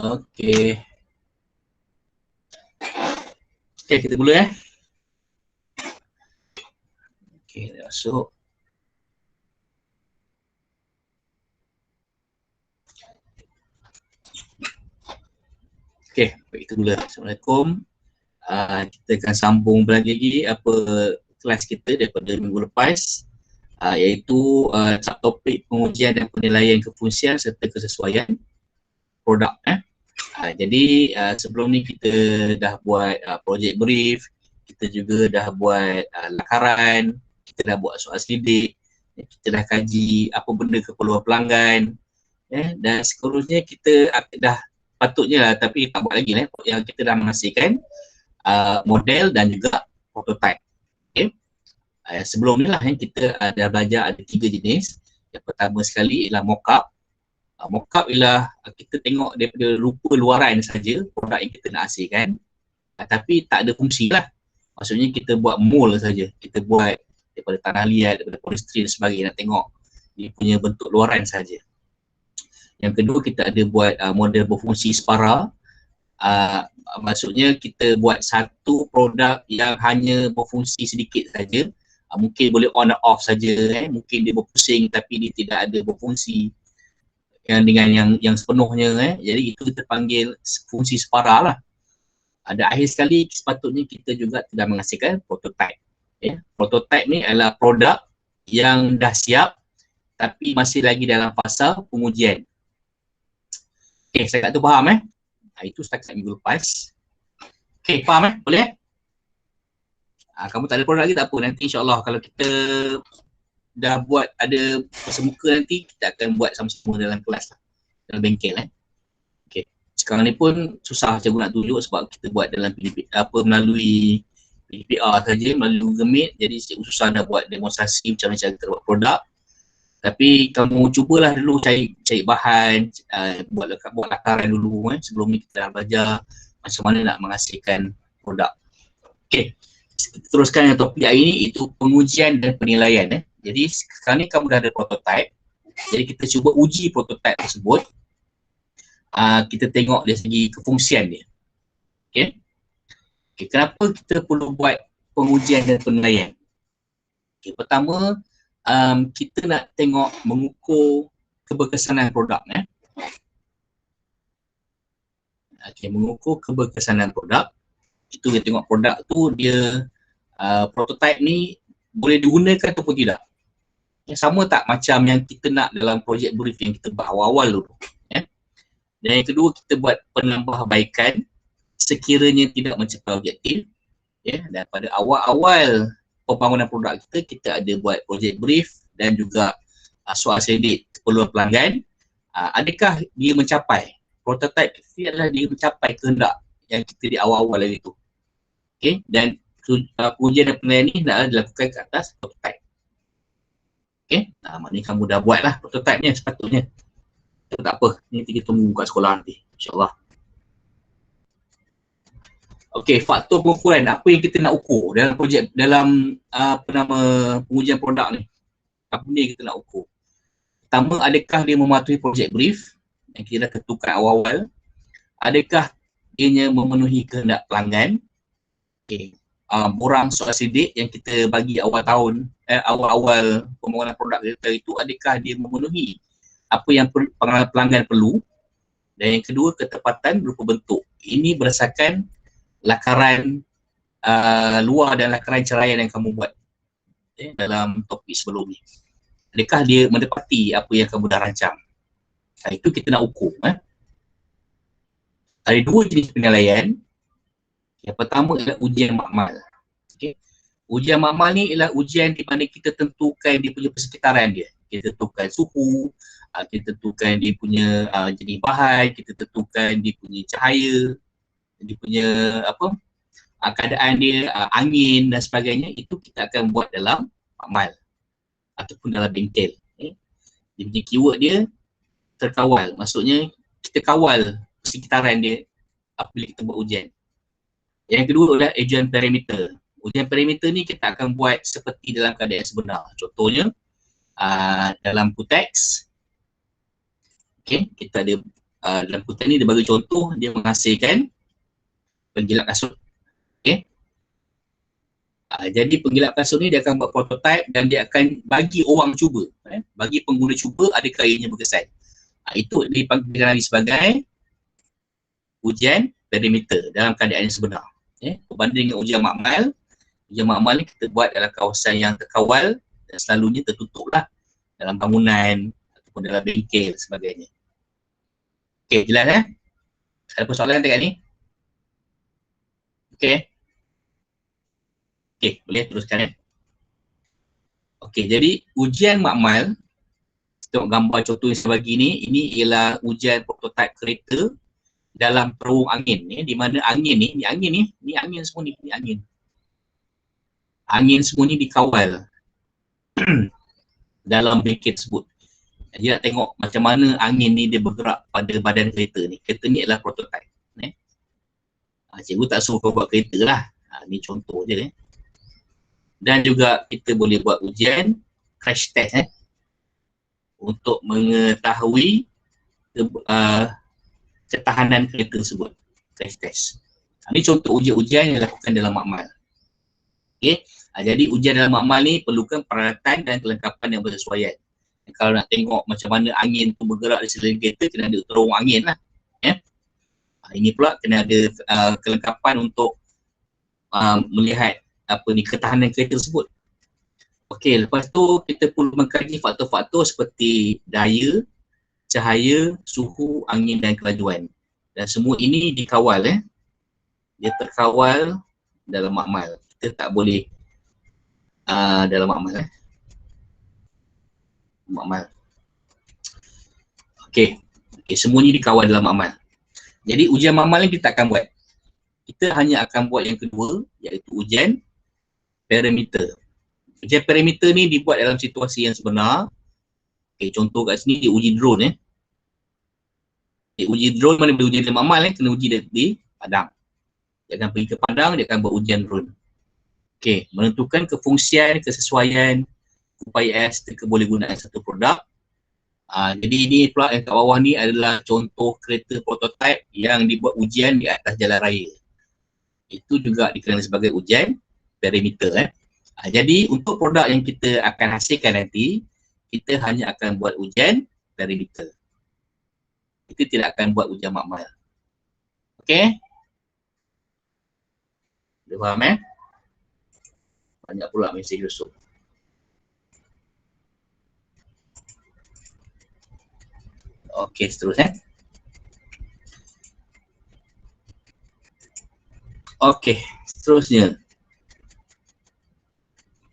Okey. Okey, kita mula eh. Okey, dah masuk. Okey, baik kita mula. Assalamualaikum. Kita akan sambung lagi apa kelas kita daripada minggu lepas, iaitu subtopik pengujian dan penilaian kefungsian serta kesesuaian produk. Jadi sebelum ni kita dah buat project brief, kita juga dah buat lakaran, kita dah buat soal selidik, kita dah kaji apa benda keperluan pelanggan, dan seterusnya kita dah patutnya lah, tapi tak buat lagi lah, yang kita dah menghasilkan model dan juga prototype. Okay. Sebelum ni lah kita dah belajar ada 3 jenis. Yang pertama sekali ialah mockup. Mockup ialah kita tengok daripada rupa luaran saja produk yang kita nak hasilkan, tapi tak ada fungsi lah. Maksudnya kita buat mold saja, kita buat daripada tanah liat, daripada polystyrene dan sebagainya, nak tengok dia punya bentuk luaran saja. Yang kedua, kita ada buat model berfungsi separa. Maksudnya kita buat satu produk yang hanya berfungsi sedikit saja, mungkin boleh on and off saja, mungkin dia berpusing tapi dia tidak ada berfungsi dengan yang sepenuhnya, jadi itu kita panggil fungsi separa lah. Dan akhir sekali sepatutnya kita juga tidak menghasilkan prototype. Prototype ni adalah produk yang dah siap tapi masih lagi dalam fasa pengujian. Okay, saya tak tahu faham itu setakat minggu lepas. Okay, faham boleh? Kamu tak ada produk lagi tak apa, nanti insyaAllah kalau kita dah buat ada persemuka nanti, kita akan buat sama-sama dalam kelas lah, dalam bengkel. Okay. Sekarang ni pun susah cikgu nak tunjuk sebab kita buat dalam melalui PDPR saja, melalui Google Meet, jadi cikgu susah nak buat demonstrasi macam mana cara kita buat produk. Tapi kamu cubalah dulu cari bahan, buat lakaran dulu sebelum ni kita dah belajar macam mana nak menghasilkan produk. Okay. Teruskan yang topik hari ni, itu pengujian dan penilaian. Jadi sekarang ni kamu dah ada prototype, jadi kita cuba uji prototype tersebut. Kita tengok dari segi kefungsian dia. Okay. Kenapa kita perlu buat pengujian dan penilaian? Okay, pertama, kita nak tengok mengukur keberkesanan produk. Okay, mengukur keberkesanan produk. Itu kita tengok produk tu dia prototype ni boleh digunakan ataupun tidak. Sama tak macam yang kita nak dalam project brief yang kita buat awal-awal dulu. Dan yang kedua, kita buat penambahbaikan sekiranya tidak mencapai objektif. Dan pada awal-awal pembangunan produk kita ada buat project brief dan juga soal selidik keperluan pelanggan. Adakah dia mencapai? Prototype itu adalah dia mencapai kehendak yang kita di awal-awal lagi tu. Okay, dan pengujian dan penilaian ni nak dilakukan ke atas prototype. Okay, maknanya kamu dah buat lah prototype-nya sepatutnya. Tak apa, nanti kita tunggu kat sekolah nanti, insyaAllah. Okay, faktor pengukuran, apa yang kita nak ukur dalam projek, dalam pengujian produk ni. Apa ni kita nak ukur? Pertama, adakah dia mematuhi project brief yang kita dah tentukan awal-awal? Adakah ianya memenuhi kehendak pelanggan? Okay. Borang soal sidik yang kita bagi awal tahun, awal-awal pembangunan produk kita itu, adakah dia memenuhi apa yang pelanggan perlu? Dan yang kedua, ketepatan berupa bentuk. Ini berdasarkan lakaran luar dan lakaran ceraian yang kamu buat dalam topik sebelum ni. Adakah dia mendapati apa yang kamu dah rancang? Itu kita nak ukur. Ada 2 jenis penilaian. Yang pertama adalah ujian makmal. Okay. Ujian makmal ni ialah ujian di mana kita tentukan dia punya persekitaran dia. Kita tentukan suhu, kita tentukan dia punya jenis bahan, kita tentukan dia punya cahaya, dia punya keadaan dia, angin dan sebagainya. Itu kita akan buat dalam makmal ataupun dalam bengkel. Okay. Dia punya keyword dia terkawal. Maksudnya kita kawal persekitaran dia apabila kita buat ujian. Yang kedua adalah ujian parameter. Ujian parameter ni kita akan buat seperti dalam keadaan sebenar. Contohnya, dalam Putex, okay, kita ada dalam kutipan ni dia bagi contoh, dia menghasilkan penggilap kasut. Okay. Jadi penggilap kasut ni dia akan buat prototype dan dia akan bagi orang cuba, bagi pengguna cuba adakah ianya berkesan. Itu dikenali sebagai ujian perimeter dalam keadaan yang sebenar. Berbanding dengan ujian makmal ni kita buat dalam kawasan yang terkawal dan selalunya tertutup lah, dalam bangunan ataupun dalam bengkel sebagainya. Okey, jelas Ada persoalan dekat ni? Okey. Okey, boleh teruskan Okey, jadi ujian makmal, tengok gambar contoh yang saya bagi ni, ini ialah ujian prototype kereta dalam terowong angin, di mana angin ni angin semua ni, angin. Angin semua ni dikawal dalam bengkel tersebut. Jadi nak tengok macam mana angin ni dia bergerak pada badan kereta ni. Kereta ni adalah prototype. Cikgu tak suruh kau buat kereta lah. Ni contoh je. Dan juga kita boleh buat ujian crash test untuk mengetahui ketahanan kereta tersebut. Crash test. Ini contoh ujian-ujian yang dilakukan dalam makmal. Okay. Jadi ujian dalam makmal ni perlukan peralatan dan kelengkapan yang bersesuaian. Kalau nak tengok macam mana angin tu bergerak di sekeliling kereta, kena ada terowong angin lah. Ini pula kena ada kelengkapan untuk melihat ketahanan kereta tersebut. Okey, lepas tu kita perlu mengkaji faktor-faktor seperti daya, cahaya, suhu, angin dan kelajuan. Dan semua ini dikawal dia terkawal dalam makmal. Kita tak boleh dalam makmal makmal. Okey, semua ni dikawal dalam makmal. Jadi ujian makmal ni kita akan buat. Kita hanya akan buat yang kedua, iaitu ujian perimeter. Ujian perimeter ni dibuat dalam situasi yang sebenar. Okey, contoh kat sini dia uji drone Dia uji drone mana boleh uji dalam makmal kena uji di padang. Dia akan pergi ke padang, dia akan buat ujian drone. Okey, menentukan kefungsian, kesesuaian upaya kebolehgunaan satu produk. Jadi ini pula yang kat bawah ni adalah contoh kereta prototype yang dibuat ujian di atas jalan raya. Itu juga dikenali sebagai ujian perimeter. Jadi untuk produk yang kita akan hasilkan nanti, kita hanya akan buat ujian perimeter. Kita tidak akan buat ujian makmal. Okey? Dah faham Banyak pula mesej Yusuf. Okey, seterusnya. Okey, seterusnya.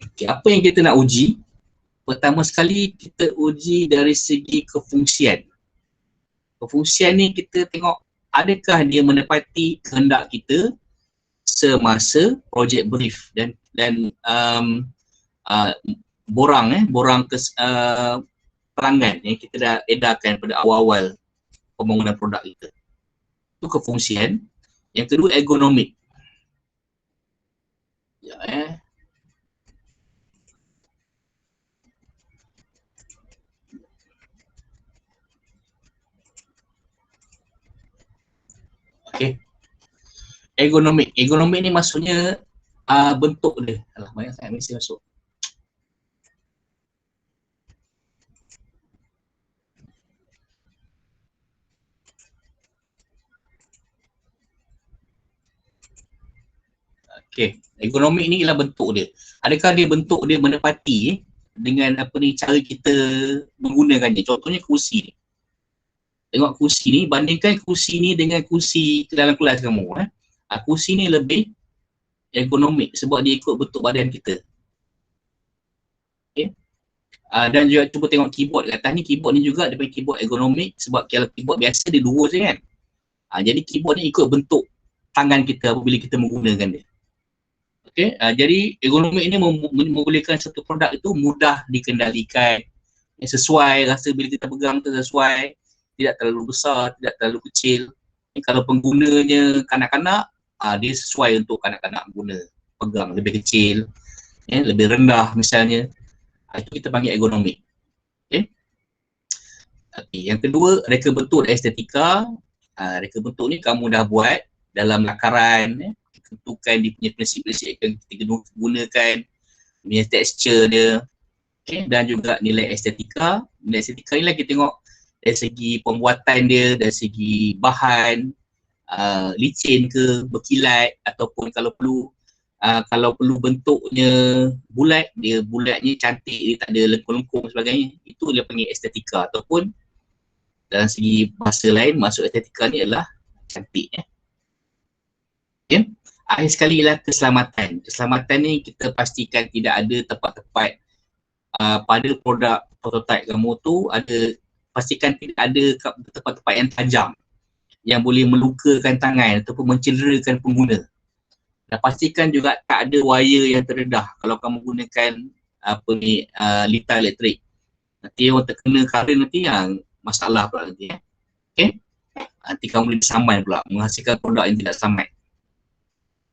Okey, apa yang kita nak uji? Pertama sekali kita uji dari segi kefungsian. Kefungsian ni kita tengok adakah dia menepati kehendak kita semasa projek brief dan borang pelanggan yang kita dah edarkan pada awal-awal pembangunan produk kita. Itu kefungsian. Yang kedua, ergonomik. Okey. Ergonomik. Ergonomik ni maksudnya bentuk dia. Alah, banyak sangat mesti masuk. Okey, ergonomik ni ialah bentuk dia. Adakah dia bentuk dia menepati dengan cara kita menggunakannya. Contohnya kursi ni. Tengok kursi ni, bandingkan kursi ni dengan kursi dalam kelas kamu. Kursi ni lebih ergonomik sebab dia ikut bentuk badan kita. Okay. Dan juga cuba tengok keyboard kat atas ni. Keyboard ni juga dia panggil keyboard ergonomik sebab kalau keyboard biasa dia lurus je kan. Jadi keyboard ni ikut bentuk tangan kita apabila kita menggunakan dia. Okay. Jadi ergonomik ini membolehkan satu produk itu mudah dikendalikan, sesuai rasa bila kita pegang tu sesuai, tidak terlalu besar, tidak terlalu kecil. Kalau penggunanya kanak-kanak, dia sesuai untuk kanak-kanak guna, pegang lebih kecil, lebih rendah misalnya. Itu kita panggil ergonomik. Okay. Okay. Yang kedua, reka bentuk dan estetika. Reka bentuk ni kamu dah buat dalam lakaran, tentukan dia punya prinsip-prinsip yang kita gunakan, punya texture dia, okay. Dan juga nilai estetika. Nilai estetika ni lah kita tengok dari segi pembuatan dia, dari segi bahan, licin ke, berkilat, ataupun kalau perlu bentuknya bulat, dia bulatnya cantik, dia tak ada lengkung-lengkung sebagainya. Itu dia panggil estetika, ataupun dalam segi bahasa lain, maksud estetika ni adalah cantik. Okay. Akhir sekali ialah keselamatan. Keselamatan ni kita pastikan tidak ada tempat-tempat pada produk prototype kamu tu, pastikan tidak ada tempat-tempat yang tajam yang boleh melukakan tangan ataupun mencederakan pengguna. Dan pastikan juga tak ada wire yang terdedah kalau kamu gunakan litar elektrik. Nanti orang terkena karen nanti yang masalah pula nanti. Okay? Nanti kamu boleh bersaman pula, menghasilkan produk yang tidak selamat.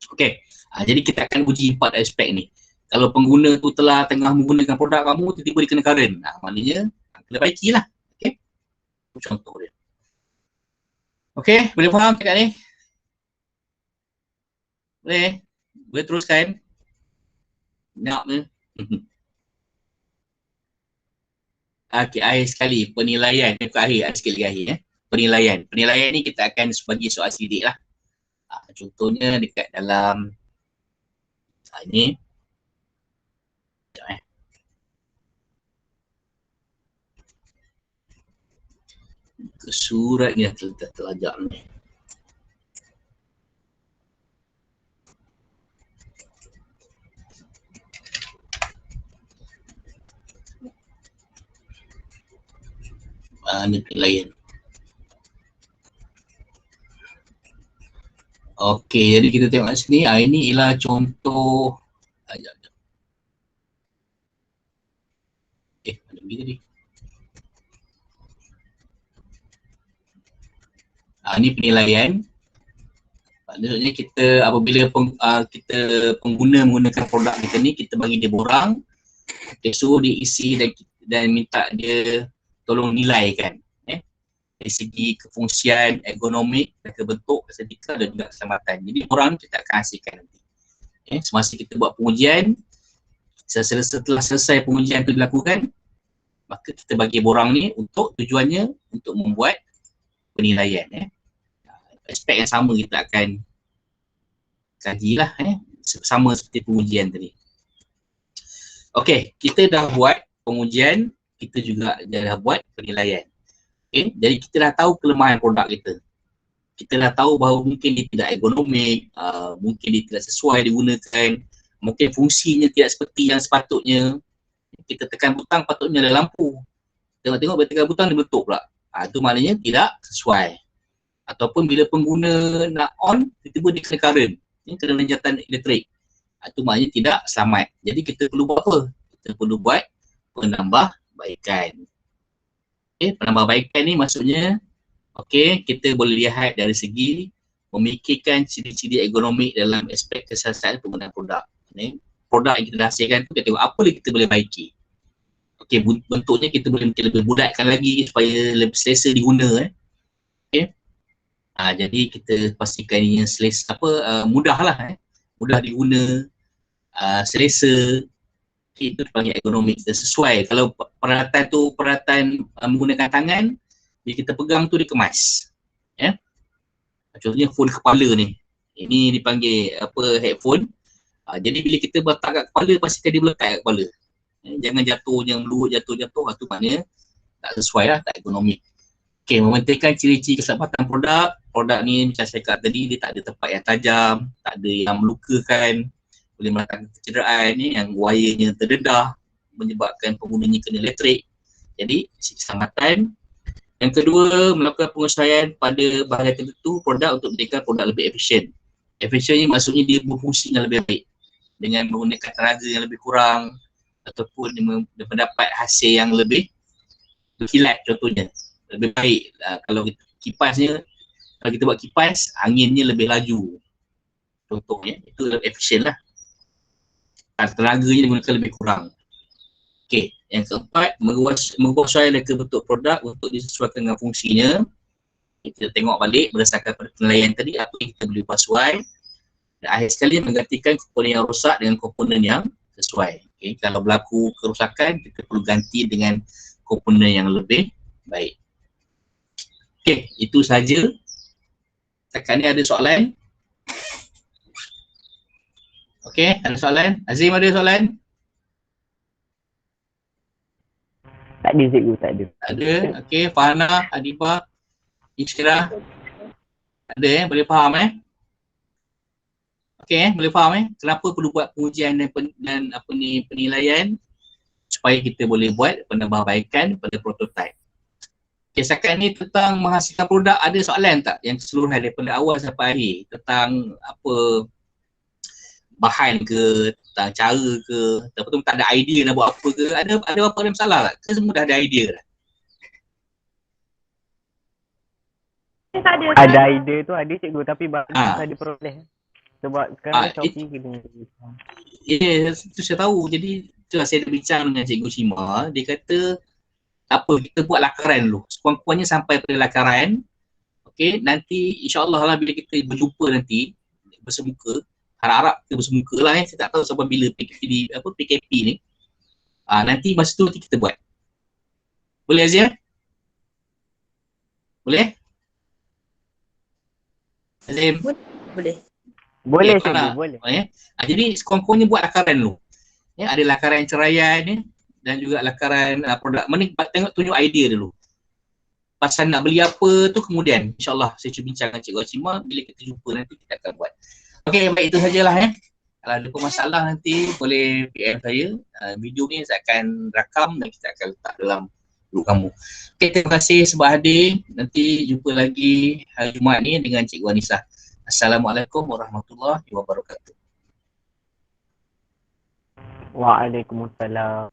Okay. Jadi kita akan uji 4 aspek ni. Kalau pengguna tu telah tengah menggunakan produk kamu, tiba-tiba dia kena karen. Maknanya kena baiki lah. Okay. Contoh dia. Okay, boleh faham cakap ni? Boleh? Boleh teruskan? Nak ni? Okay, akhir sekali penilaian. Bukan akhir sekali akhir. Penilaian. Penilaian ni kita akan bagi soal sidik lah. Contohnya dekat dalam ni. Ke surat ni dah terlajak ni. Ni penilaian. Okey, jadi kita tengok kat sini. Ini ialah contoh. Mana pergi tadi? Ini penilaian. Maksudnya kita apabila kita pengguna menggunakan produk kita ni, kita bagi dia borang, kita suruh dia isi dan minta dia tolong nilaikan. Dari segi kefungsian, ergonomik, reka bentuk, estetika dan juga keselamatan. Jadi borang kita akan hasilkan nanti. Semasa kita buat pengujian, setelah selesai pengujian itu dilakukan, maka kita bagi borang ni untuk tujuannya untuk membuat penilaian. Aspek yang sama kita akan kajilah, sama seperti pengujian tadi. Okey, kita dah buat pengujian, kita juga dah buat penilaian. Okay. Jadi kita dah tahu kelemahan produk kita. Kita dah tahu bahawa mungkin dia tidak ergonomik, mungkin dia tidak sesuai digunakan, mungkin fungsinya tidak seperti yang sepatutnya. Kita tekan butang patutnya ada lampu. Tengok-tengok bila tekan butang dia meletup pula. Itu maknanya tidak sesuai. Ataupun bila pengguna nak on, tiba-tiba dia kena current. Kena lenjatan elektrik. Itu maknanya tidak selamat. Jadi kita perlu buat apa? Kita perlu buat penambahbaikan. Okay, penambahbaikan ni maksudnya kita boleh lihat dari segi memikirkan ciri-ciri ergonomik dalam aspek kesiasatan penggunaan produk. Produk yang kita hasilkan tu kita tengok apa yang kita boleh baiki. Bentuknya kita boleh lebih bulatkan lagi supaya lebih selesa diguna. Jadi kita pastikan ia selesa, mudah lah, mudah diguna, selesa. Itu dipanggil ergonomik dan sesuai. Kalau peralatan tu menggunakan tangan, bila kita pegang tu dia kemas. Contohnya phone kepala ni. Ini dipanggil headphone. Jadi bila kita letak kat kepala, pastikan dia melekat kat kepala. Jangan jatuh, jangan meluut, jatuh. Itu maknanya tak sesuai lah, tak ergonomik. Mementingkan ciri-ciri keselamatan produk. Produk ni macam saya kata tadi, dia tak ada tempat yang tajam, tak ada yang melukakan, boleh melakukan kecederaan yang wirenya terdedah, menyebabkan penggunanya kena elektrik. Jadi keselamatan. Yang kedua, melakukan penyesuaian pada bahagian tertentu produk untuk menjadikan produk lebih efisien. Efisien ni maksudnya dia berfungsi yang lebih baik dengan menggunakan tenaga yang lebih kurang ataupun mendapat hasil yang lebih berkilat. Contohnya lebih baik kalau kipasnya, kalau kita buat kipas, anginnya lebih laju. Contohnya, itu lebih efisien lah. Tenaganya digunakan lebih kurang. Yang keempat, mengubah suai reka bentuk produk untuk disesuaikan dengan fungsinya. Kita tengok balik berdasarkan penilaian tadi apa yang kita boleh ubah suai. Dan akhir sekali menggantikan komponen yang rosak dengan komponen yang sesuai. Okay. Kalau berlaku kerosakan, kita perlu ganti dengan komponen yang lebih baik. Okey, itu saja. Setakat ni ada soalan? Okey, ada soalan? Azim ada soalan? Tak ada cikgu, tak ada. Tak ada. Okey, Fahana, Adibah, Isyirah. Ada boleh faham Okey boleh faham kenapa perlu buat pengujian dan penilaian supaya kita boleh buat penambahbaikan pada prototype. Okey, setakat ni tentang menghasilkan produk ada soalan tak yang keseluruhan daripada awal sampai akhir tentang apa bahan ke, tentang cara ke, ataupun tak ada idea nak buat apa ke, ada apa masalah tak? Ke semua dah ada idea dah? Ada idea tu ada cikgu, tapi baru tak ada proses. Sebab sekarang Shopee kena. Ya, itu saya tahu. Jadi itulah saya ada bincang dengan Cikgu Shima. Dia kata apa, kita buat lakaran dulu. Sekurang-kurangnya sampai pada lakaran. Okey, nanti insyaAllah lah bila kita berjumpa nanti bersemuka, harap-harap kita bersemuka lah saya tak tahu sampai bila PKP ni. Nanti masa tu nanti kita buat. Boleh Azia? Boleh? Azim? Boleh. Boleh cikgu, boleh. Jadi sekurang-kurangnya buat lakaran dulu. Ya, ada lakaran ceraian dan juga lakaran produk. Mana tengok tunjuk idea dulu. Pasal nak beli apa tu kemudian insyaAllah saya cuba bincang dengan Cikgu Ashima. Bila kita jumpa nanti kita akan buat. Okey, baik itu sajalah Kalau ada masalah nanti boleh PM saya. Video ni saya akan rakam dan kita akan letak dalam grup kamu. Okey, terima kasih sebab hadir. Nanti jumpa lagi hari Jumaat ni dengan Cikgu Anissa. Assalamualaikum warahmatullahi wabarakatuh. Waalaikumsalam.